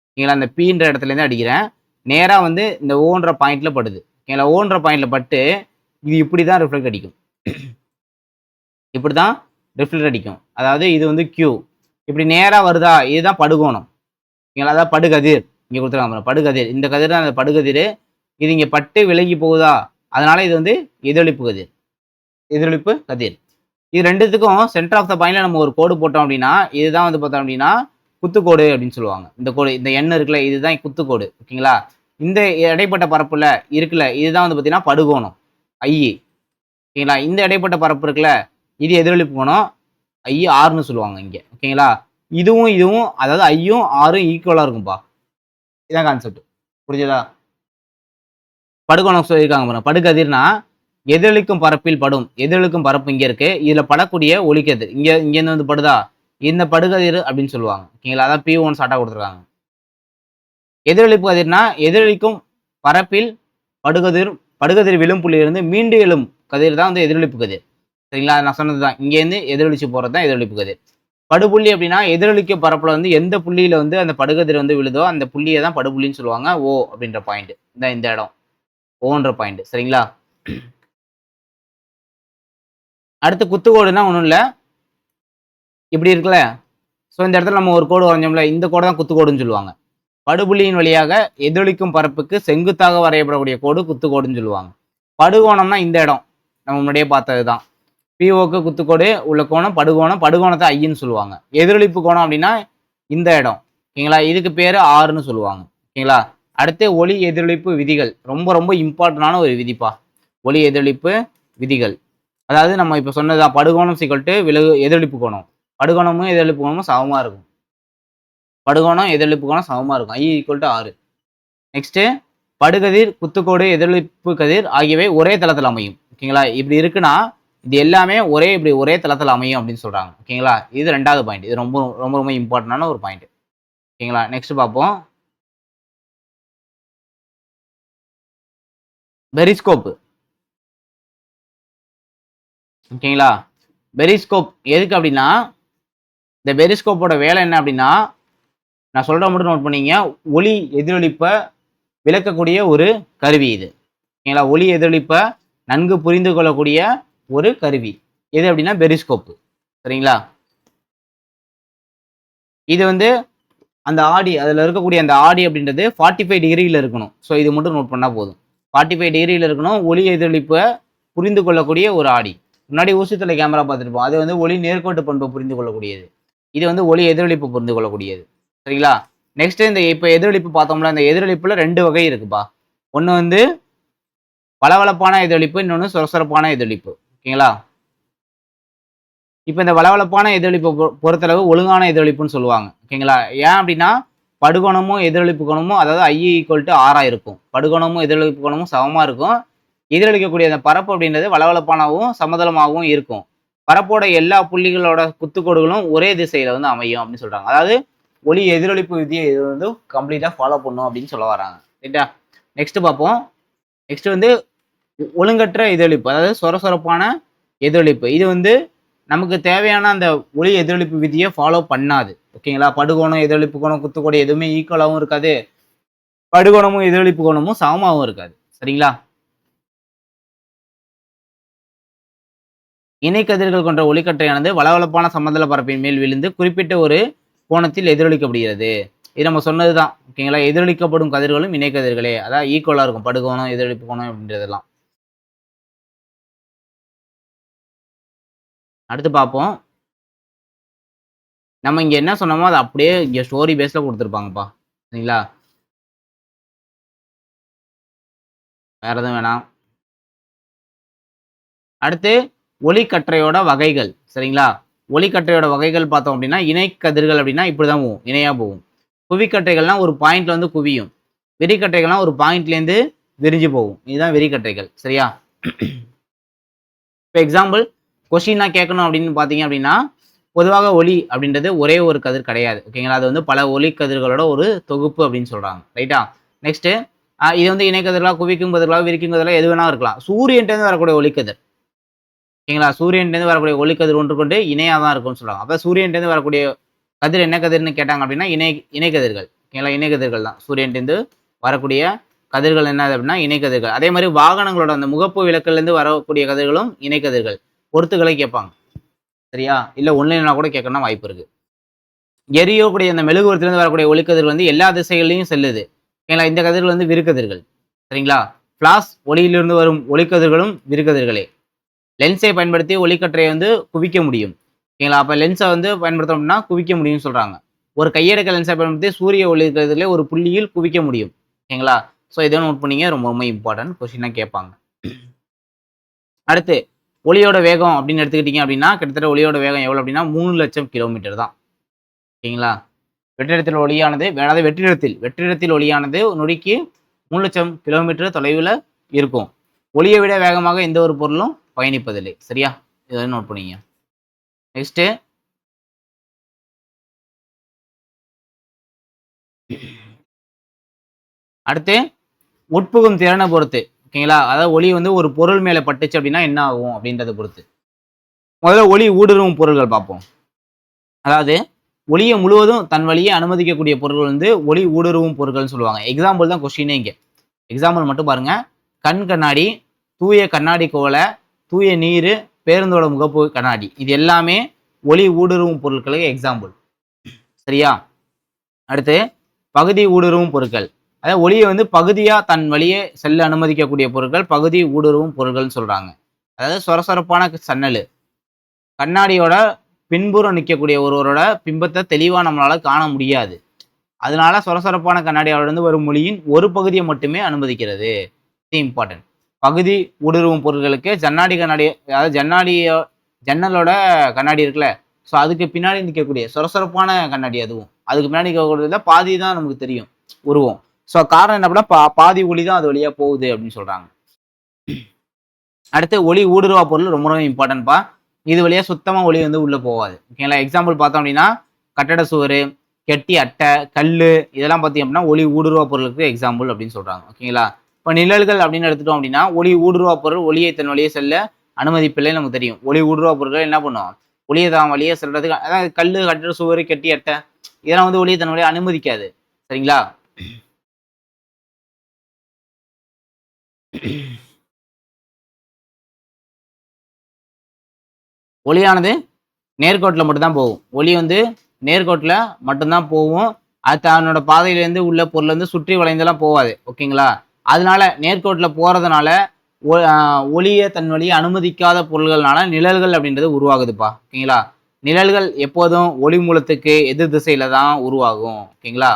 ஓகேங்களா? இந்த பீன்ற இடத்துலேருந்து அடிக்கிறேன். நேராக வந்து இந்த ஓன்ற பாயிண்ட்ல படுது. ஓகேங்களா? ஓன்ற பாயிண்ட்ல பட்டு இது இப்படி தான் ரிஃப்ளெக்ட் அடிக்கும். இப்படி தான் ரிஃப்ளெக்ட் அடிக்கும். அதாவது இது வந்து கியூ. இப்படி நேராக வருதா, இதுதான் படுகோணம். ஓகேங்களா? அதாவது படுகதிர். இங்கே கொடுத்துருக்காங்க படுகதிர். இந்த கதிர் தான் அந்த படுகதிர். இது இங்கே பட்டு விலகி போகுதா, அதனால இது வந்து எதிரொலிப்பு கதிர். எதிரொலிப்பு கதிர். இது ரெண்டுத்துக்கும் சென்டர் ஆஃப் த பாயிண்ட்ல நம்ம ஒரு கோடு போட்டோம் அப்படின்னா இதுதான் வந்து பார்த்தோம் அப்படின்னா குத்துக்கோடு அப்படின்னு சொல்லுவாங்க. இந்த கோடு, இந்த எண் இருக்குல்ல, இதுதான் குத்துக்கோடு. ஓகேங்களா? இந்த இடைப்பட்ட பரப்புல இருக்குல்ல, இதுதான் வந்து பார்த்தீங்கன்னா படுகோணம் ஐ. ஓகேங்களா? இந்த இடைப்பட்ட பரப்பு இருக்குல்ல, இது எதிரொலிப்பு கோணம் ஐ ஆறுன்னு சொல்லுவாங்க இங்க. ஓகேங்களா? இதுவும் அதாவது ஐயும் ஆறும் ஈக்குவலா இருக்கும்பா. இதான் கான்செப்ட். புரியுதா? படுகோணம் சொல்லியிருக்காங்க பாருங்க. படுகதிர்னா எதிரொலிக்கும் பரப்பில் படும். எதிரொலிக்கும் பரப்பு இங்க இருக்கு. இதுல படக்கூடிய ஒளிக்கதிர் இங்கேருந்து வந்து படுதா, இந்த படுகதிர் அப்படின்னு சொல்லுவாங்க. ஓகேங்களா? அதான் P1 ஷார்ட்டா கொடுத்துருக்காங்க. எதிரொலிப்பு கதிர்னா எதிரொலிக்கும் பரப்பில் படுகதிர் படுகதிர் விழும் புள்ளியிலிருந்து மீண்டு எழும் கதிர் தான் வந்து எதிரொலிப்பு கதிர். சரிங்களா? நான் சொன்னதுதான். இங்கேருந்து எதிரொலிச்சு போறது தான் எதிரொலிப்பு கதிர். படுபுள்ளி அப்படின்னா எதிரொலிக்கும் பரப்புல வந்து எந்த புள்ளியில வந்து அந்த படுகதிர் வந்து விழுதோ அந்த புள்ளியை தான் படுபுள்ளின்னு சொல்லுவாங்க. ஓ அப்படின்ற பாயிண்ட். இந்த இடம் ஓன்ற பாயிண்ட். சரிங்களா? அடுத்து குத்துக்கோடுனா ஒன்றும் இல்லை, இப்படி இருக்குல்ல. ஸோ இந்த இடத்துல நம்ம ஒரு கோடு வரைஞ்சோம்ல, இந்த கோடு தான் குத்துக்கோடுன்னு சொல்லுவாங்க. படுபுள்ளியின் வழியாக எதிரொலிக்கும் பரப்புக்கு செங்குத்தாக வரையப்படக்கூடிய கோடு குத்துக்கோடுன்னு சொல்லுவாங்க. படுகோணம்னா இந்த இடம் நம்ம முன்னாடியே பார்த்தது தான். பிஓக்கு குத்துக்கோடு உள்ள கோணம் படுகோணம், படுகோணத்தை ஐன்னு சொல்லுவாங்க. எதிரொலிப்பு கோணம் அப்படின்னா இந்த இடம். ஓகேங்களா? இதுக்கு பேர் ஆறுன்னு சொல்லுவாங்க. ஓகேங்களா? அடுத்து ஒளி எதிரொலிப்பு விதிகள். ரொம்ப ரொம்ப இம்பார்ட்டன்டான ஒரு விதிப்பா. ஒளி எதிரொலிப்பு விதிகள். அதாவது நம்ம இப்போ சொன்னதுதான், படுகோணம் = விலகு எதிரொலிப்பு கோணம். படுகோணமும் எதிரொலிப்பு கோணமும் சமமா இருக்கும். படுகோணம் எதிரொலிப்பு கோணம் சமமா இருக்கும். I = 6. நெக்ஸ்ட் படுகதிர் குத்துக்கோடு எதிரொலிப்பு கதிர் ஆகியவை ஒரே தளத்தில் அமையும். ஓகேங்களா? இப்படி இருக்குன்னா இது எல்லாமே ஒரே தளத்தில் அமையும் அப்படின்னு சொல்றாங்க. ஓகேங்களா? இது 2வது பாயிண்ட். இது ரொம்ப ரொம்ப ரொம்ப இம்பார்ட்டன்டான ஒரு பாயிண்ட். ஓகேங்களா? நெக்ஸ்ட் பார்ப்போம். பெரிஸ்கோப். ஓகேங்களா? பெரிஸ்கோப் எதுக்கு அப்படின்னா, இந்த பெரிஸ்கோப்போட வேலை என்ன அப்படின்னா, நான் சொல்ற மட்டும் நோட் பண்ணீங்க. ஒளி எதிரொலிப்பை விளக்கக்கூடிய ஒரு கருவி இது. ஓகேங்களா? ஒளி எதிரொலிப்பை நன்கு புரிந்து கொள்ளக்கூடிய ஒரு கருவி எது அப்படின்னா பெரிஸ்கோப். சரிங்களா? இது வந்து அந்த ஆடி, அதில் இருக்கக்கூடிய அந்த ஆடி அப்படின்றது 45 டிகிரியில் இருக்கணும். ஸோ இது மட்டும் நோட் பண்ணால் போதும். 45 டிகிரியில் இருக்கணும். ஒளி எதிரொலிப்பை புரிந்து கொள்ளக்கூடிய ஒரு ஆடி. முன்னாடி ஊசித்தலை கேமரா பார்த்துருப்போம். அது வந்து ஒளி நேர்கோட்டு பண்பை புரிந்து கொள்ளக்கூடியது. இது வந்து ஒளி எதிரொலிப்பு புரிந்து கொள்ளக்கூடியது. சரிங்களா? நெக்ஸ்ட் இந்த இப்போ எதிரொலிப்பு பார்த்தோம்ல, இந்த எதிரொலிப்புல 2 வகை இருக்குப்பா. ஒன்று வந்து வளவளப்பான எதிரொலிப்பு, இன்னொன்று சொரசொரப்பான எதிரொலிப்பு. ஓகேங்களா? இப்போ இந்த வளவளப்பான எதிரொலிப்பை பொறுத்தளவு ஒழுங்கான எதிரொலிப்புன்னு சொல்லுவாங்க. ஓகேங்களா? ஏன் அப்படின்னா படுகோணமும் எதிரொலிப்பு கோணமும், அதாவது I = 6 இருக்கும். படுகோணமும் எதிரொலிப்பு கோணமும் சமமா இருக்கும். எதிரொலிக்கக்கூடிய அந்த பரப்பு அப்படின்றது வளவளப்பானவும் சமதளமாகவும் இருக்கும். பரப்போட எல்லா புள்ளிகளோட குத்துக்கோடுகளும் ஒரே திசையில வந்து அமையும் அப்படின்னு சொல்றாங்க. அதாவது ஒளி எதிரொலிப்பு விதியை இது வந்து கம்ப்ளீட்டா ஃபாலோ பண்ணும் அப்படின்னு சொல்ல வராங்க. ரைட்டா? நெக்ஸ்ட் பார்ப்போம். நெக்ஸ்ட் வந்து ஒழுங்கற்ற எதிரொலிப்பு, அதாவது சொரசொரப்பான எதிரொலிப்பு. இது வந்து நமக்கு தேவையான அந்த ஒளி எதிரொலிப்பு விதியை ஃபாலோ பண்ணாது. ஓகேங்களா? படுகோணம் எதிரொலிப்பு கோணம் குத்துக்கோடு எதுவுமே ஈக்குவலாகவும் இருக்காது. படுகோணமும் எதிரொலிப்பு கோணமும் சமமாகவும் இருக்காது. சரிங்களா? இணைக்கதிர்கள் கொண்ட ஒளிக்கற்றையானது வளவளப்பான சமதள பரப்பின் மேல் விழுந்து குறிப்பிட்ட ஒரு கோணத்தில் எதிரொலிக்கப்படுகிறது. இது நம்ம சொன்னதுதான். ஓகேங்களா? எதிரொலிக்கப்படும் கதிர்களும் இணைக்கதிர்களே, அதாவது ஈக்குவலா இருக்கும். படுகோணம் எதிரொலிப்பு கோணம் அப்படின்றதெல்லாம். அடுத்து பார்ப்போம். நம்ம இங்க என்ன சொன்னோமோ அதை அப்படியே இங்க ஸ்டோரி பேஸ்ல கொடுத்துருப்பாங்கப்பா. சரிங்களா? வேற எதுவும் வேணாம். அடுத்து ஒளிக்கற்றையோட வகைகள். சரிங்களா? ஒளிக்கற்றையோட வகைகள் பார்த்தோம் அப்படின்னா, இணைக்கதிர்கள் அப்படின்னா இப்படிதான் போகும், இணையா போகும். குவிக்கற்றைகள்னா ஒரு பாயிண்ட்ல வந்து குவியும். விரிகற்றைகள்னா ஒரு பாயிண்ட்லேருந்து விரிஞ்சு போகும். இதுதான் விரிகற்றைகள். சரியா? இப்போ எக்ஸாம்பிள் கொஸ்டினா கேட்கணும் அப்படின்னு பார்த்தீங்க அப்படின்னா, பொதுவாக ஒளி அப்படின்றது ஒரே ஒரு கதிர் கிடையாது. ஓகேங்களா? அது வந்து பல ஒளி கதிர்களோட ஒரு தொகுப்பு அப்படின்னு சொல்றாங்க. ரைட்டா? நெக்ஸ்ட் இது வந்து இணைக்கதிர்களா, குவிக்கும் கதிர்களா, விரிக்கும் கதிர்களா எது வேணா இருக்கலாம். சூரியன்லேருந்து வரக்கூடிய ஒளிக்கதிர். ஓகேங்களா? சூரியன்லேருந்து வரக்கூடிய ஒளிக்கதிர் ஒன்றுக்கொண்டு இணையாக தான் இருக்கும்னு சொல்றாங்க. அப்போ சூரியன்லேருந்து வரக்கூடிய கதிர் என்ன கதிர்னு கேட்டாங்க அப்படின்னா இணைக்கதிர்கள். ஓகேங்களா? இணைக்கதிர்கள் தான். சூரியன்லேருந்து வரக்கூடிய கதிர்கள் என்னது அப்படின்னா இணைக்கதிர்கள். அதே மாதிரி வாகனங்களோட அந்த முகப்பு விளக்குலேருந்து வரக்கூடிய கதிர்களும் இணைக்கதிர்கள். பொறுத்துக்களை கேட்பாங்க. சரியா? இல்லை ஒன்லைனா கூட கேட்கணும்னா வாய்ப்பு இருக்கு. எரியக்கூடிய அந்த மெழுகுவர்த்திலேருந்து வரக்கூடிய ஒளிக்கதிர்கள் வந்து எல்லா திசைகள்லையும் செல்லுது. ஓகேங்களா? இந்த கதிர்கள் வந்து விருக்கதிர்கள். சரிங்களா? பிளாஸ் ஒளியிலிருந்து வரும் ஒளிக்கதிர்களும் விருக்கதிர்களே. லென்ஸை பயன்படுத்தி ஒளிக்கற்றையை வந்து குவிக்க முடியும். ஓகேங்களா? அப்போ லென்ஸை வந்து பயன்படுத்தணும் அப்படின்னா குவிக்க முடியும்னு சொல்றாங்க. ஒரு கையடக்க லென்ஸை பயன்படுத்தி சூரிய ஒளிக்கதிர்களே ஒரு புள்ளியில் குவிக்க முடியும். ஓகேங்களா? ஸோ இதை நோட் பண்ணிங்க, ரொம்ப ரொம்ப இம்பார்ட்டன்ட் கொஸ்டினாக கேட்பாங்க. அடுத்து ஒளியோட வேகம் அப்படின்னு எடுத்துக்கிட்டீங்க அப்படின்னா, கிட்டத்தட்ட ஒளியோட வேகம் எவ்வளோ அப்படின்னா 3 லட்சம் கிலோமீட்டர் தான். ஓகேங்களா? வெற்றிடத்தில் ஒளியானது, அதாவது வெற்றிடத்தில் ஒளியானது நொடிக்கு 3,00,000 கிலோமீட்டர் தொலைவில் இருக்கும். ஒளியை விட வேகமாக எந்த ஒரு பொருளும் பயணிப்பதில்லை. சரியா? இதை நோட் பண்ணிங்க. நெக்ஸ்ட் அடுத்து உட்புகும் திறனை பொறுத்து. ஓகேங்களா? அதாவது ஒளி வந்து ஒரு பொருள் மேல பட்டுச்சு அப்படின்னா என்ன ஆகும் அப்படின்றத பொறுத்து. முதல்ல ஒளி ஊடுருவும் பொருள்கள் பார்ப்போம். அதாவது ஒளியை முழுவதும் தன் வழியே அனுமதிக்கக்கூடிய பொருட்கள் வந்து ஒளி ஊடுருவும் பொருட்கள்னு சொல்லுவாங்க. எக்ஸாம்பிள் தான் கொஸ்டினே இங்க. எக்ஸாம்பிள் மட்டும் பாருங்க. கண் கண்ணாடி, தூய கண்ணாடி குவளை, தூய நீர், பேருந்தோட முகப்பு கண்ணாடி. இது எல்லாமே ஒளி ஊடுருவும் பொருட்களுக்கு எக்ஸாம்பிள். சரியா? அடுத்து பகுதி ஊடுருவும் பொருட்கள். அதாவது ஒளியை வந்து பகுதியா தன் வழியே செல்ல அனுமதிக்கக்கூடிய பொருட்கள் பகுதி ஊடுருவும் பொருட்கள்னு சொல்றாங்க. அதாவது சொரசொரப்பான சன்னல், கண்ணாடியோட பின்புறம் நிற்கக்கூடிய ஒருவரோட பிம்பத்தை தெளிவா நம்மளால காண முடியாது. அதனால சொரசொரப்பான கண்ணாடியிலிருந்து வரும் ஒளியின் ஒரு பகுதியை மட்டுமே அனுமதிக்கிறது. இது இம்பார்ட்டன்ட். பகுதி ஊடுருவும் பொருட்களுக்கு கண்ணாடி, அதாவது ஜன்னலோட கண்ணாடி இருக்குல்ல, ஸோ அதுக்கு பின்னாடி நிற்கக்கூடிய சொரசொரப்பான கண்ணாடி, அதுக்கு பின்னாடி நிற்கக்கூடியதுல பாதி தான் நமக்கு தெரியும் உருவம். ஸோ காரணம் என்ன அப்படின்னா பாதி ஒளி தான் அது வழியா போகுது அப்படின்னு சொல்றாங்க. அடுத்து ஒளி ஊடுருவா பொருள் ரொம்ப ரொம்ப இம்பார்ட்டன்ட்பா. இது வழியா சுத்தமா ஒளி வந்து உள்ள போகாது. ஓகேங்களா? எக்ஸாம்பிள் பார்த்தோம் அப்படின்னா கட்டட சுவர், கெட்டி அட்டை, கல், இதெல்லாம் பார்த்தீங்க அப்படின்னா ஒளி ஊடுருவா பொருளுக்கு எக்ஸாம்பிள் அப்படின்னு சொல்றாங்க. ஓகேங்களா? இப்போ நிழல்கள் அப்படின்னு எடுத்துட்டோம் அப்படின்னா ஒளி ஊடுருவா பொருள் ஒளியை தன் வழியே செல்ல அனுமதிப்பில்லை நமக்கு தெரியும். ஒளி ஊடுருவா பொருட்கள் என்ன பண்ணும்? ஒளியை தான் வழியே செல்றதுக்கு, அதாவது கல், கட்டட சுவர், கெட்டி அட்டை, இதெல்லாம் வந்து ஒளியை தன் வழியை அனுமதிக்காது. சரிங்களா? ஒளியானது நேர்கோட்டில் மட்டும்தான் போகும். ஒளி வந்து நேர்கோட்டில் மட்டும்தான் போகும். அது தன்னோட பாதையிலேருந்து உள்ள பொருள் வந்து சுற்றி வளைந்தெல்லாம் போகாது. ஓகேங்களா? அதனால நேர்கோட்டில் போறதுனால ஒளியை தன் வழியை அனுமதிக்காத பொருள்கள்னால நிழல்கள் அப்படின்றது உருவாகுதுப்பா. ஓகேங்களா? நிழல்கள் எப்போதும் ஒளி மூலத்துக்கு எதிர் திசையில தான் உருவாகும். ஓகேங்களா?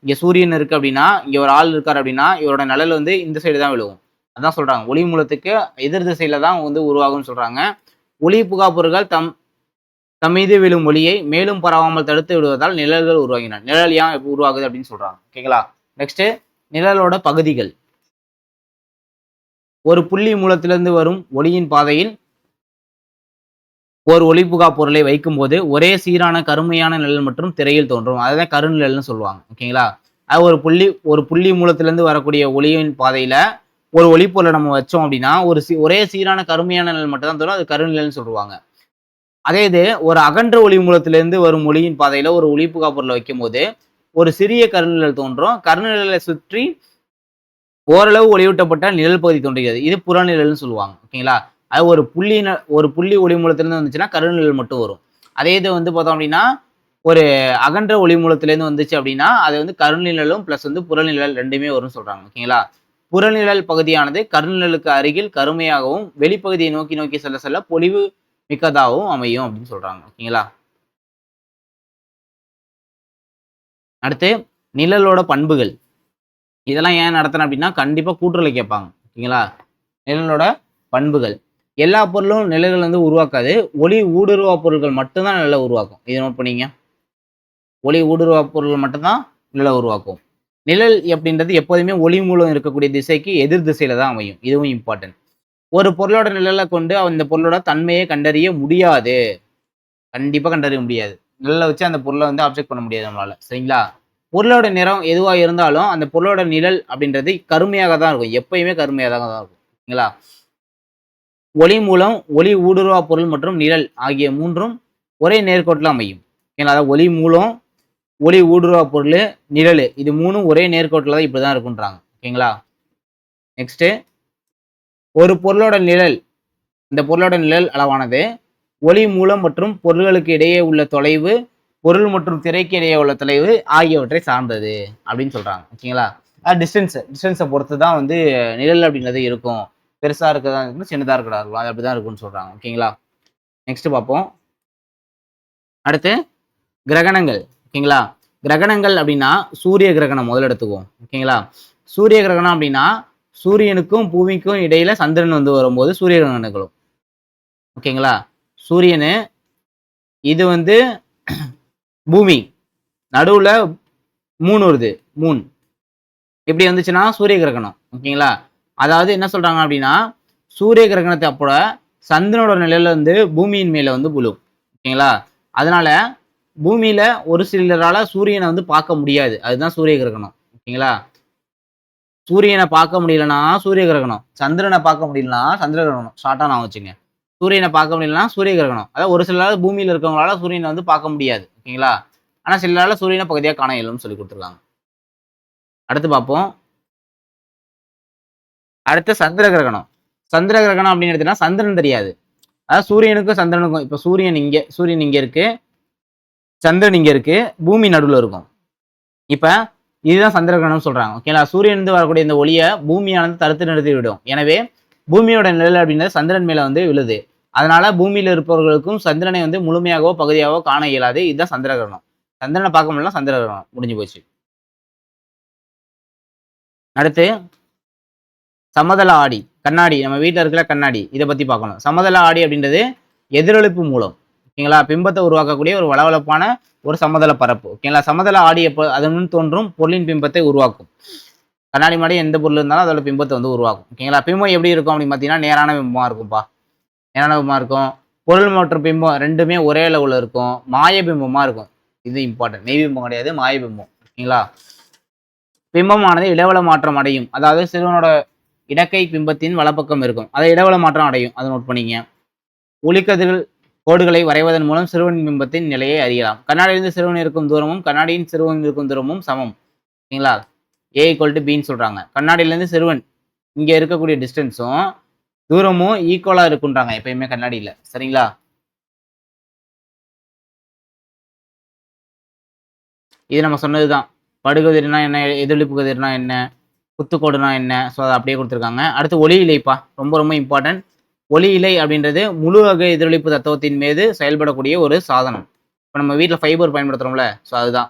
இங்க சூரியன் இருக்கு அப்படின்னா, இங்க ஒரு ஆள் இருக்காரு அப்படின்னா, இவரோட நிழல் வந்து இந்த சைடு தான் விழுகும். அதான் சொல்றாங்க, ஒளி மூலத்துக்கு எதிர் திசையில தான் வந்து உருவாகும்னு சொல்றாங்க. ஒளி புகா பொருட்கள் தம் மீது விழும் ஒளியை மேலும் பரவாமல் தடுத்து விடுவதால் நிழல்கள் உருவாகின. நிழல் ஏன் உருவாகுது அப்படின்னு சொல்றாங்க. ஓகேங்களா? நெக்ஸ்ட் நிழலோட பகுதிகள். ஒரு புள்ளி மூலத்திலிருந்து வரும் ஒளியின் பாதையில் ஒரு ஒளிபுகா பொருளை வைக்கும் போது ஒரே சீரான கருமையான நிழல் மற்றும் திரையில் தோன்றும். அதுதான் கருநிழல்னு சொல்லுவாங்க. ஓகேங்களா? அது ஒரு புள்ளி மூலத்திலிருந்து வரக்கூடிய ஒளியின் பாதையில ஒரு ஒளிப்பொருளை நம்ம வச்சோம் அப்படின்னா ஒரே சீரான கருமையான நிழல் மட்டும் தான் தோணும். அது கருநிழல்னு சொல்லுவாங்க. அதே இது ஒரு அகன்ற ஒளி மூலத்திலிருந்து வரும் ஒளியின் பாதையில ஒரு ஒளிபுகா பொருளை வைக்கும் போது ஒரு சிறிய கருநிழல் தோன்றும். கருநிழலை சுற்றி ஓரளவு ஒளியூட்டப்பட்ட நிழல் பகுதி தோன்றுகிறது. இது புறநிழல்னு சொல்லுவாங்க. ஓகேங்களா? அது ஒரு புள்ளி ஒளி மூலத்திலிருந்து வந்துச்சுன்னா கருநிழல் மட்டும் வரும். அதே இது வந்து பார்த்தோம் அப்படின்னா ஒரு அகன்ற ஒளி மூலத்திலேருந்து வந்துச்சு அப்படின்னா அது வந்து கருநிழலும் பிளஸ் வந்து புறநிழல் ரெண்டுமே வரும்னு சொல்றாங்க. ஓகேங்களா? புறநிழல் பகுதியானது கருநிழலுக்கு அருகில் கருமையாகவும் வெளிப்பகுதியை நோக்கி நோக்கி செல்ல செல்ல பொலிவு மிக்கதாகவும் அமையும் அப்படின்னு சொல்றாங்க. ஓகேங்களா? அடுத்து நிழலோட பண்புகள். இதெல்லாம் ஏன் நடத்துறேன் அப்படின்னா கண்டிப்பா கூற்றுல கேட்பாங்க. ஓகேங்களா? நிழலோட பண்புகள். எல்லா பொருளும் நிழல்கள் வந்து உருவாக்காது. ஒளி ஊடுருவா பொருட்கள் மட்டும்தான் நிழலை உருவாக்கும். இதை நோட் பண்ணீங்க. ஒளி ஊடுருவா பொருட்கள் மட்டும்தான் நிழலை உருவாக்கும். நிழல் அப்படின்றது எப்போதுமே ஒளி மூலம் இருக்கக்கூடிய திசைக்கு எதிர் திசையில தான் அமையும். இதுவும் இம்பார்ட்டன்ட். ஒரு பொருளோட நிழலை கொண்டு அந்த பொருளோட தன்மையை கண்டறிய முடியாது. கண்டிப்பா கண்டறிய முடியாது. நிழலை வச்சு அந்த பொருளை வந்து ஆப்ஜெக்ட் பண்ண முடியாது நம்மளால. சரிங்களா? பொருளோட நிறம் எதுவா இருந்தாலும் அந்த பொருளோட நிழல் அப்படின்றது கருமையாக தான் இருக்கும். எப்பயுமே கருமையாக தான் இருக்கும். சரிங்களா? ஒளி மூலம், ஒளி ஊடுருவா பொருள் மற்றும் நிழல் ஆகிய மூன்றும் ஒரே நேர்கோட்டில் அமையும். ஏன்னா ஒளி மூலம், ஒளி ஊடுருவா பொருள், நிழல், இது மூணும் ஒரே நேர்கோட்டில் தான் இப்படிதான் இருக்குன்றாங்க. ஓகேங்களா? நெக்ஸ்ட் ஒரு பொருளோட நிழல், இந்த பொருளோட நிழல் அளவானது ஒளி மூலம் மற்றும் பொருள்களுக்கு இடையே உள்ள தொலைவு, பொருள் மற்றும் திரைக்கு இடையே உள்ள தொலைவு ஆகியவற்றை சார்ந்தது அப்படின்னு சொல்றாங்க. ஓகேங்களா? டிஸ்டன்ஸை பொறுத்து தான் வந்து நிழல் அப்படின்றது இருக்கும். பெருசா இருக்கதா இருக்கும், சின்னதா இருக்கதா இருக்கும். அது அப்படிதான் இருக்கும்னு சொல்றாங்க. ஓகேங்களா? நெக்ஸ்ட் பார்ப்போம். அடுத்து கிரகணங்கள். ஓகேங்களா? கிரகணங்கள் அப்படின்னா சூரிய கிரகணம் முதல்ல எடுத்துக்குவோம். ஓகேங்களா? சூரிய கிரகணம் அப்படின்னா சூரியனுக்கும் பூமிக்கும் இடையில சந்திரன் வந்து வரும்போது சூரிய கிரகணம் நிகழும். ஓகேங்களா? சூரியனு, இது வந்து பூமி, நடுவுல 3 வருது. மூன் இப்படி வந்துச்சுன்னா சூரிய கிரகணம். ஓகேங்களா? அதாவது என்ன சொல்றாங்க அப்படின்னா, சூரிய கிரகணத்தை அப்ப சந்திரனோட நிழல் வந்து பூமியின் மேல வந்து விழும். ஓகேங்களா? அதனால பூமியில ஒரு சிலரால சூரியனை வந்து பார்க்க முடியாது. அதுதான் சூரிய கிரகணம். ஓகேங்களா? சூரியனை பார்க்க முடியலன்னா சூரிய கிரகணம். சந்திரனை பார்க்க முடியலன்னா சந்திர கிரகணம். ஷார்ட்டா ஞாபகம் வச்சுங்க. சூரியனை பார்க்க முடியலன்னா சூரிய கிரகணம். அதாவது ஒரு சிலரால பூமியில இருக்கிறவங்களால சூரியனை வந்து பார்க்க முடியாது. ஓகேங்களா? ஆனா சிலரால சூரியனை பகுதியா காண இயலும்னு சொல்லிக் குடுத்துருக்காங்க. அடுத்து பார்ப்போம். அடுத்து சந்திர கிரகணம். சந்திர கிரகணம் அப்படின்னு எடுத்தீங்கன்னா சந்திரன் தெரியாது. அதாவது சூரியனுக்கும் சந்திரனுக்கும் இப்ப சூரியன் இங்க இருக்கு. சந்திரன் இங்க இருக்கு. பூமி நடுவுல இருக்கும். இப்ப இதுதான் சந்திர கிரகணம்னு சொல்றாங்க. ஓகேங்களா? சூரியனிலிருந்து வரக்கூடிய இந்த ஒளிய பூமியானது தடுத்து நிறுத்தி விடும். எனவே பூமியோட நிழல் அப்படின்றது சந்திரன் மேல வந்து விழுது. அதனால பூமியில இருப்பவர்களுக்கும் சந்திரனை வந்து முழுமையாகவோ, பகுதியாகவோ காண இயலாது. இதுதான் சந்திர கிரகணம். சந்திரனை பார்க்க முடியலன்னா சந்திர கிரகணம். முடிஞ்சு போச்சு. அடுத்து சமதள ஆடி. கண்ணாடி நம்ம வீட்ல இருக்கிற கண்ணாடி. இத பத்தி பார்க்கணும். சமதள ஆடி அப்படின்றது எதிரொளிப்பு மூலம். ஓகேங்களா? பிம்பத்தை உருவாக்கக்கூடிய ஒரு வளவளப்பான ஒரு சமதள பரப்பு. ஓகேங்களா? சமதள ஆடி எப்ப அதன் முன் தோன்றும் பொருளின் பிம்பத்தை உருவாக்கும். கண்ணாடி முன்னாடி எந்த பொருள் இருந்தாலும் அதோட பிம்பத்தை வந்து உருவாக்கும். ஓகேங்களா? பிம்பம் எப்படி இருக்கும் அப்படின்னு பார்த்தீங்கன்னா, நேரான பிம்பமா இருக்கும்பா. நேரான பிம்பமா இருக்கும். பொருள் மற்றும் பிம்பம் 2மே ஒரே அளவுல இருக்கும். மாய பிம்பமா இருக்கும். இது இம்பார்ட்டன்ட். மெய் பிம்பம் கிடையாது, மாய பிம்பம். ஓகேங்களா? பிம்பமானது இடவள மாற்றம் அடையும். அதாவது சிறுவனோட இடக்கை பிம்பத்தின் வலப்பக்கம் இருக்கும். அதை இடவள மாற்றம் அடையும். அதை நோட் பண்ணிங்க. ஒளிக்கதிர்கள் கோடுகளை வரைவதன் மூலம் சிறுவனின் பிம்பத்தின் நிலையை அறியலாம். கண்ணாடியிலிருந்து சிறுவன் இருக்கும் தூரமும் கண்ணாடியின் சிறுவன் இருக்கும் தூரமும் சமம். சரிங்களா? A = Bன்னு சொல்றாங்க. கண்ணாடியிலிருந்து சிறுவன் இங்க இருக்கக்கூடிய டிஸ்டன்ஸும் தூரமும் ஈக்குவலா இருக்குன்றாங்க எப்பயுமே கண்ணாடியில. சரிங்களா? இது நம்ம சொன்னதுதான். படுகதிர்னா என்ன? எதிரொளிப்பு கதிர்னா என்ன? குத்துக்கோடுனா என்ன? ஸோ அத அப்படியே குடுத்துருக்காங்க. அடுத்து ஒளி இழைப்பா. ரொம்ப ரொம்ப இம்பார்ட்டன்ட். ஒளி இழை அப்படின்றது முழு வகை எதிரொளிப்பு தத்துவத்தின் மீது செயல்படக்கூடிய ஒரு சாதனம். இப்ப நம்ம வீட்ல ஃபைபர் பயன்படுத்துறோம்ல, ஸோ அதுதான்.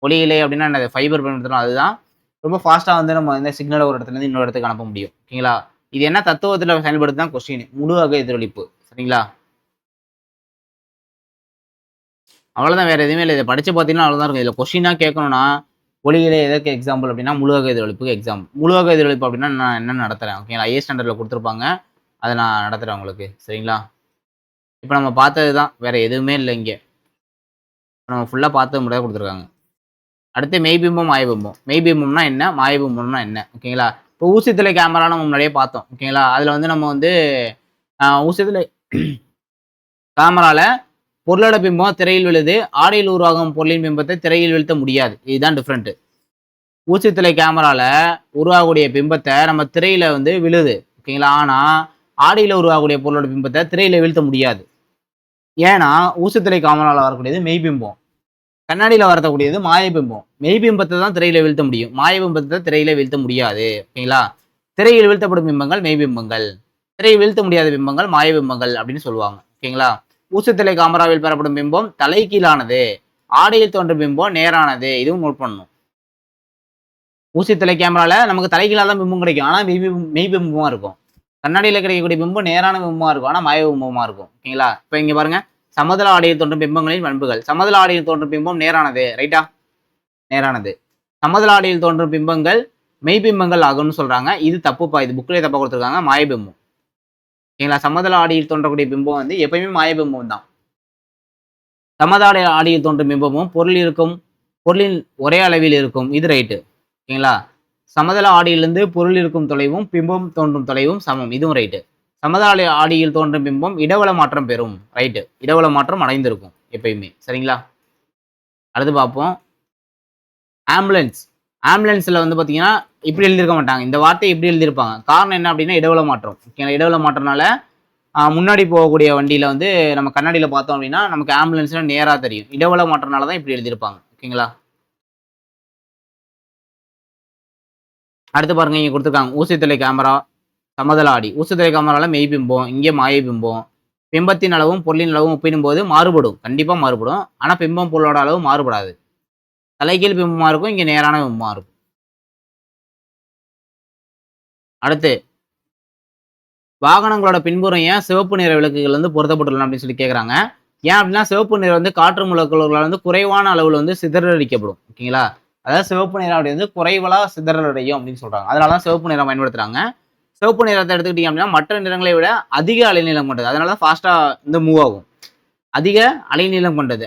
ஒளி இழை அப்படின்னா என்னது? ஃபைபர் பயன்படுத்துறோம் அதுதான். ரொம்ப ஃபாஸ்ட்டா வந்து நம்ம இந்த சிக்னல ஒரு இடத்துலருந்து இன்னொரு இடத்துக்கு அனுப்ப முடியும். ஓகேங்களா? இது என்ன தத்துவத்துல செயல்படுது தான் கொஸ்டின். முழு வகை எதிரொளிப்பு. சரிங்களா? அவ்வளோதான் வேற எதுவுமே இல்ல. இத படிச்சு பார்த்தீங்கன்னா அவ்வளோதான் இருக்கும். இதுல கொஸ்டினா கேட்கணும்னா, ஒளி இழை எதற்கு எக்ஸாம்பிள் அப்படின்னா, முழு வகை எதிரொளிப்புக்கு எக்ஸாம்பிள். முழு வகை எதிரொளிப்பு அப்படின்னா நான் என்னன்னு நடத்துறேன். ஓகேங்களா? ஐஏ ஸ்டாண்டர்ட்ல குடுத்துருப்பாங்க. அத நான் நடத்துறேன் உங்களுக்கு. சரிங்களா? இப்ப நம்ம பார்த்தது தான். வேற எதுவுமே இல்ல இங்க. நம்ம ஃபுல்லா பார்த்தது மட்டும் தான் குடுத்துருக்காங்க. அடுத்து மெய்பிம்பம், மாயபிம்பம். மெய்பிம்பம்னா என்ன? மாயபிம்பம்னா என்ன? ஓகேங்களா? இப்போ ஊசித்துளை கேமரா நம்ம முன்னாடியே பார்த்தோம். ஓகேங்களா? அதுல வந்து நம்ம வந்து ஊசித்துளை கேமரால பொருளோட பிம்பம் திரையில் விழுது. ஆடியில் உருவாகும் பொருளின் பிம்பத்தை திரையில் வீழ்த்த முடியாது. இதுதான் டிஃபரெண்ட். ஊசித்துளை கேமரால உருவாகக்கூடிய பிம்பத்தை நம்ம திரையில வந்து விழுது. ஓகேங்களா? ஆனா ஆடியில உருவாகக்கூடிய பொருளோட பிம்பத்தை திரையில வீழ்த்த முடியாது. ஏன்னா ஊசித்துளை கேமரால வரக்கூடியது மெய்பிம்பம். கண்ணாடியில வரக்கூடியது மாயபிம்பம். மெய்பிம்பத்தை தான் திரையில வீழ்த்த முடியும். மாயபிம்பத்தை திரையில வீழ்த்த முடியாது. ஓகேங்களா? திரையில் வீழ்த்தப்படும் பிம்பங்கள் மெய்பிம்பங்கள். திரையில் வீழ்த்த முடியாத பிம்பங்கள் மாயபிம்பங்கள் அப்படின்னு சொல்லுவாங்க. ஓகேங்களா? ஊசித்துளை கேமராவில் பெறப்படும் பிம்பம் தலைகீழானது. ஆடியில் தோன்றும் பிம்பம் நேரானது. இதுவும் நோட் பண்ணணும். ஊசித்துளை கேமரால நமக்கு தலைகீழா தான் பிம்பம் கிடைக்கும். ஆனா மெய்பிம்பமா இருக்கும். கண்ணாடியில கிடைக்கக்கூடிய பிம்பம் நேரான பிம்பமா இருக்கும். ஆனா மாயபிம்பமா இருக்கும். ஓகேங்களா? இப்ப இங்க பாருங்க. சமதள ஆடியில் தோன்றும் பிம்பங்களின் பண்புகள். சமதள ஆடியில் தோன்றும் பிம்பம் நேரானது. ரைட்டா? நேரானது. சமதள ஆடியில் தோன்றும் பிம்பங்கள் மெய்பிம்பங்கள் ஆகும்னு சொல்றாங்க. இது தப்புப்பா. இது புக்லயே தப்பா குடுத்துருக்காங்க. மாயபிம்பம். ஓகேங்களா? சமதள ஆடியில் தோன்றக்கூடிய பிம்பம் வந்து எப்பயுமே மாயபிம்பம் தான். சமதள ஆடியில் தோன்றும் பிம்பமும் பொருளின் ஒரே அளவில் இருக்கும். இது ரைட்டு. ஓகேங்களா? சமதள ஆடியிலிருந்து பொருள் இருக்கும் தொலைவும் பிம்பம் தோன்றும் தொலைவும் சமம். இதுவும் ரைட்டு. சமதள ஆடியில் தோன்றும் பிம்பம் இடவள மாற்றம் பெறும். ரைட்டு. இடவள மாற்றம் அடைந்திருக்கும் எப்பயுமே. சரிங்களா? அடுத்து பார்ப்போம். ஆம்புலன்ஸ். ஆம்புலன்ஸ்ல வந்து பார்த்தீங்கன்னா, இப்படி எழுதியிருக்க மாட்டாங்க. இந்த வார்த்தைய இப்படி எழுதியிருப்பாங்க. காரணம் என்ன அப்படின்னா, இடவள மாற்றம். ஓகேங்களா? இடவள மாற்றம்னால முன்னாடி போகக்கூடிய வண்டியில வந்து நம்ம கண்ணாடியில பார்த்தோம் அப்படின்னா, நமக்கு ஆம்புலன்ஸ்ல நேரா தெரியும். இடவள மாற்றம்னால தான் இப்படி எழுதியிருப்பாங்க. ஓகேங்களா? அடுத்து பாருங்க இங்க குடுத்துருக்காங்க. ஊசித்துளை கேமரா, சமதள ஆடி. ஊசித்துளை கேமரால மெய்பிம்பம், இங்கே மாயபிம்பம். பிம்பத்தின் அளவும், பொருளின் அளவும் ஒப்பிடும்போது மாறுபடும். கண்டிப்பா மாறுபடும். ஆனா பிம்பம், பொருளோட அளவு மாறுபடாது. தலைகீழ் பிம்பமா இருக்கும். இங்க நேரான பிம்பமா இருக்கும். அடுத்து வாகனங்களோட பின்புறம் ஏன் சிவப்பு நிற விளக்குகள் வந்து பொருத்தப்பட்டுள்ளன அப்படின்னு சொல்லி கேட்குறாங்க. ஏன் அப்படின்னா சிவப்பு நிறம் வந்து காற்று மூலக்கூறுகளால் வந்து குறைவான அளவில் வந்து சிதறடிக்கப்படும். ஓகேங்களா? அதாவது சிவப்பு நிறம் அப்படி வந்து குறைவலா சிதறலடையும் அப்படின்னு சொல்றாங்க. அதனால தான் சிவப்பு நிறம் பயன்படுத்துறாங்க. சிவப்பு நிறத்தை எடுத்துக்கிட்டீங்க அப்படின்னா மற்ற நிறங்களை விட அதிக அலைநீளம் கொண்டது. அதனால தான் ஃபாஸ்டா வந்து மூவ் ஆகும். அதிக அலைநீளம் கொண்டது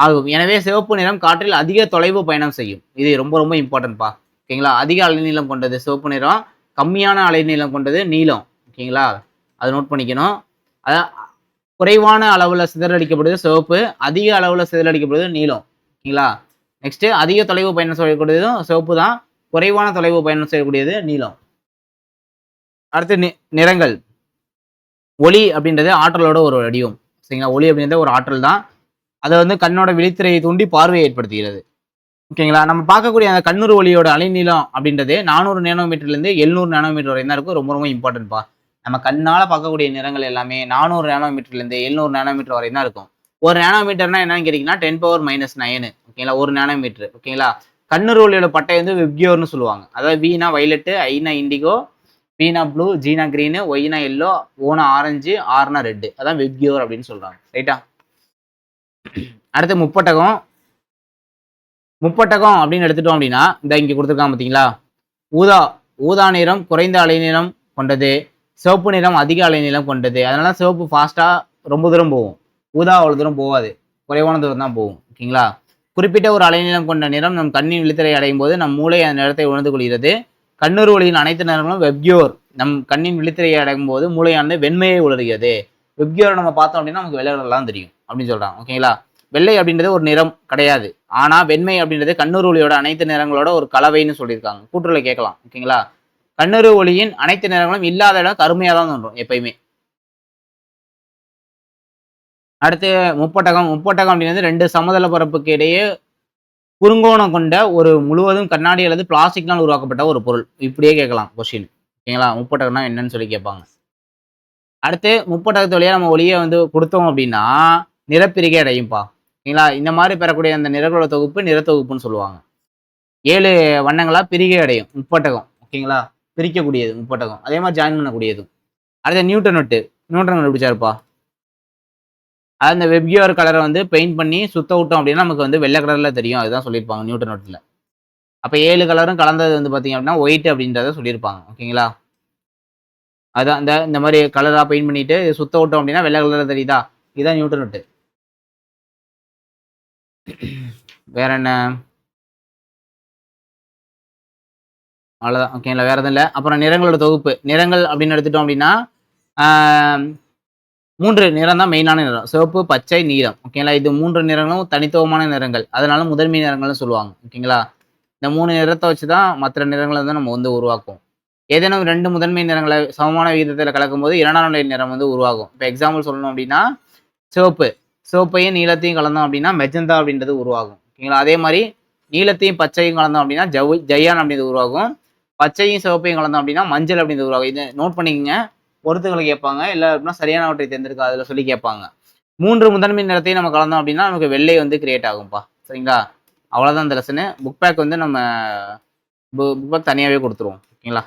ஆகும். எனவே சிவப்பு நிறம் காற்றில் அதிக தொலைவு பயணம் செய்யும். இது ரொம்ப ரொம்ப இம்பார்ட்டன்ட்பா. ஓகேங்களா? அதிக அலைநீளம் கொண்டது சிவப்பு நிறம், கம்மியான அலைநீளம் கொண்டது நீலம். ஓகேங்களா? அதை நோட் பண்ணிக்கணும். அதான் குறைவான அளவுல சிதறடிக்கப்படுவது சிவப்பு, அதிக அளவுல சிதறடிக்கப்படுவது நீலம். ஓகேங்களா? நெக்ஸ்ட் அதிக தொலைவு பயணம் செய்யக்கூடியதும் சிவப்பு தான். குறைவான தொலைவு பயணம் செய்யக்கூடியது நீலம். அடுத்து நிறங்கள். ஒளி அப்படின்றது ஆற்றலோட ஒரு வடிவம். சரிங்களா? ஒளி அப்படின்றது ஒரு ஆற்றல் தான். அதை வந்து கண்ணோட விழித்திரையை தூண்டி பார்வையை ஏற்படுத்துகிறது. ஓகேங்களா? நம்ம பார்க்கக்கூடிய அந்த கண்ணுறு ஒளியோட அலைநீளம் அப்படின்றது 400 நேனோமீட்டர்லேருந்து 700 நேனோமீட்டர் வரையும் தான் இருக்கும். ரொம்ப ரொம்ப இம்பார்ட்டன்ட்பா. நம்ம கண்ணால பார்க்கக்கூடிய நிறங்கள் எல்லாமே 400 நேனோமீட்டர்லேருந்து 700 நேனோமீட்டர் வரையும் தான் இருக்கும். ஒரு நேனோமீட்டர்னா என்னன்னு கேட்டீங்கன்னா 10⁻⁻⁹ ஓகேங்களா? ஒரு நேனோமீட்டர். ஓகேங்களா? கண்ணுறு ஒளியோட பட்டை வந்து வெப்கியோர்னு சொல்லுவாங்க. அதாவது வீனா வைலட்டு, ஐனா இண்டிகோ, பீனா ப்ளூ, ஜீனா கிரீனு, ஒய்னா எல்லோ, ஓனா ஆரஞ்சு, ஆர்னா ரெட்டு. அதான் வெப்கியோர் அப்படின்னு சொல்றாங்க. ரைட்டா? அடுத்து முப்பட்டகம். முப்பட்டகம் அப்படின்னு எடுத்துட்டோம் அப்படின்னா இந்த இங்க கொடுத்துருக்காங்க பார்த்தீங்களா? ஊதா ஊதா நிறம் குறைந்த அலைநீளம் கொண்டது, சிவப்பு நிறம் அதிக அலைநீளம் கொண்டது. அதனால சிவப்பு ஃபாஸ்டா ரொம்ப தூரம் போகும். ஊதா அவ்வளவு தூரம் போகாது, குறைவான தூரம் தான் போகும். ஓகேங்களா? குறிப்பிட்ட ஒரு அலைநீளம் கொண்ட நிறம் நம் கண்ணின் விழித்திரை அடையும் போது நம் மூளை அந்த நிறத்தை உணர்ந்து கொள்கிறது. கண்ணூர் ஒளியின் அனைத்து நிறங்களும் வெப்கியோர் நம் கண்ணின் விழித்திரையை அடையும் போது மூளையானது வெண்மையை உணர்கிறது. வெப்கியோரை நம்ம பார்த்தோம் அப்படின்னா நமக்கு வெள்ளை கலர்லாம் தெரியும் அப்படின்னு சொல்றாங்க. ஓகேங்களா? வெள்ளை அப்படின்றது ஒரு நிறம் கிடையாது. ஆனா வெண்மை அப்படின்றது கண்ணூர் ஒளியோட அனைத்து நிறங்களோட ஒரு கலவைன்னு சொல்லியிருக்காங்க. கூற்றுல கேட்கலாம். ஓகேங்களா? கண்ணூர் ஒளியின் அனைத்து நிறங்களும் இல்லாத இடம் கருமையா தான் தோன்றும் எப்பயுமே. அடுத்து முப்பட்டகம். முப்பட்டகம் அப்படின்றது 2 சமதள பரப்புக்கு இடையே குறுங்கோணம் கொண்ட ஒரு முழுவதும் கண்ணாடி அல்லது பிளாஸ்டிக்னால் உருவாக்கப்பட்ட ஒரு பொருள். இப்படியே கேட்கலாம் கொஸ்டின். ஓகேங்களா? முப்பட்டகம்னா என்னன்னு சொல்லி கேட்பாங்க. அடுத்து முப்பட்டகத்து வழியா நம்ம ஒளியை வந்து கொடுத்தோம் அப்படின்னா நிறப்பிரிகை அடையும்பா. ஓகேங்களா? இந்த மாதிரி பெறக்கூடிய அந்த நிறங்களோட தொகுப்பு நிறத்தொகுப்புன்னு சொல்லுவாங்க. 7 வண்ணங்களா பிரிகை அடையும் முப்பட்டகம். ஓகேங்களா? பிரிக்கக்கூடியது முப்பட்டகம். அதே மாதிரி ஜாயின் பண்ணக்கூடியது. அடுத்து நியூட்டன் நட்டு. நியூட்டன் கண்டுபிடிச்சாருப்பா. அந்த வெப்கியோர் கலரை வந்து பெயிண்ட் பண்ணி சுத்த விட்டோம் அப்படின்னா நமக்கு வந்து வெள்ளை கலர்ல தெரியும். அதுதான் சொல்லியிருப்பாங்க நியூட்டன் நோட்ல. அப்ப 7 கலரும் கலந்தது வந்து பாத்தீங்க அப்படின்னா ஒயிட் அப்படின்றத சொல்லியிருப்பாங்க. ஓகேங்களா? அதான் இந்த மாதிரி கலரா பெயிண்ட் பண்ணிட்டு சுத்த விட்டோம் அப்படின்னா வெள்ளை கலர்ல தெரியுதா? இதுதான் நியூட்டன் நட்டு. வேற என்ன? அவ்வளோதான். ஓகேங்களா? வேற எதுவும் இல்லை. அப்புறம் நிறங்களோட தொகுப்பு. நிறங்கள் அப்படின்னு எடுத்துட்டோம் அப்படின்னா 3 நிறம் தான் மெயினான நிறம். சிவப்பு, பச்சை, நீலம். ஓகேங்களா? இது 3 நிறங்களும் தனித்துவமான நிறங்கள். அதனால முதன்மை நிறங்கள்னு சொல்லுவாங்க. ஓகேங்களா? இந்த 3 நிறத்தை வச்சு தான் மற்ற நிறங்களை வந்து நம்ம வந்து உருவாக்குவோம். ஏதேனும் 2 முதன்மை நிறங்களை சமமான விகிதத்தில் கலக்கும்போது 2ஆம் நிலை நிறம் வந்து உருவாகும். இப்போ எக்ஸாம்பிள் சொல்லணும் அப்படின்னா சிவப்பு. சிவப்பையும் நீலத்தையும் கலந்தோம் அப்படின்னா மெஜந்தா அப்படின்றது உருவாகும். ஓகேங்களா? அதே மாதிரி நீலத்தையும் பச்சையும் கலந்தோம் அப்படின்னா ஜையான் அப்படின்றது உருவாகும். பச்சையும் சிவப்பையும் கலந்தோம் அப்படின்னா மஞ்சள் அப்படின்றது உருவாகும். இதை நோட் பண்ணிக்கங்க. பொறுத்துக்களை கேட்பாங்க. இல்லை அப்படின்னா சரியானவற்றை தேர்ந்தெடுக்க அதில் சொல்லி கேட்பாங்க. 3 முதன்மை நிறத்தையும் நம்ம கலந்தோம் அப்படின்னா நமக்கு வெள்ளை வந்து கிரியேட் ஆகும்ப்பா. சரிங்களா? அவ்வளோதான் இந்த லெசனு. புக் பேக் வந்து நம்ம புக் பேக் தனியாகவே கொடுத்துருவோம். ஓகேங்களா?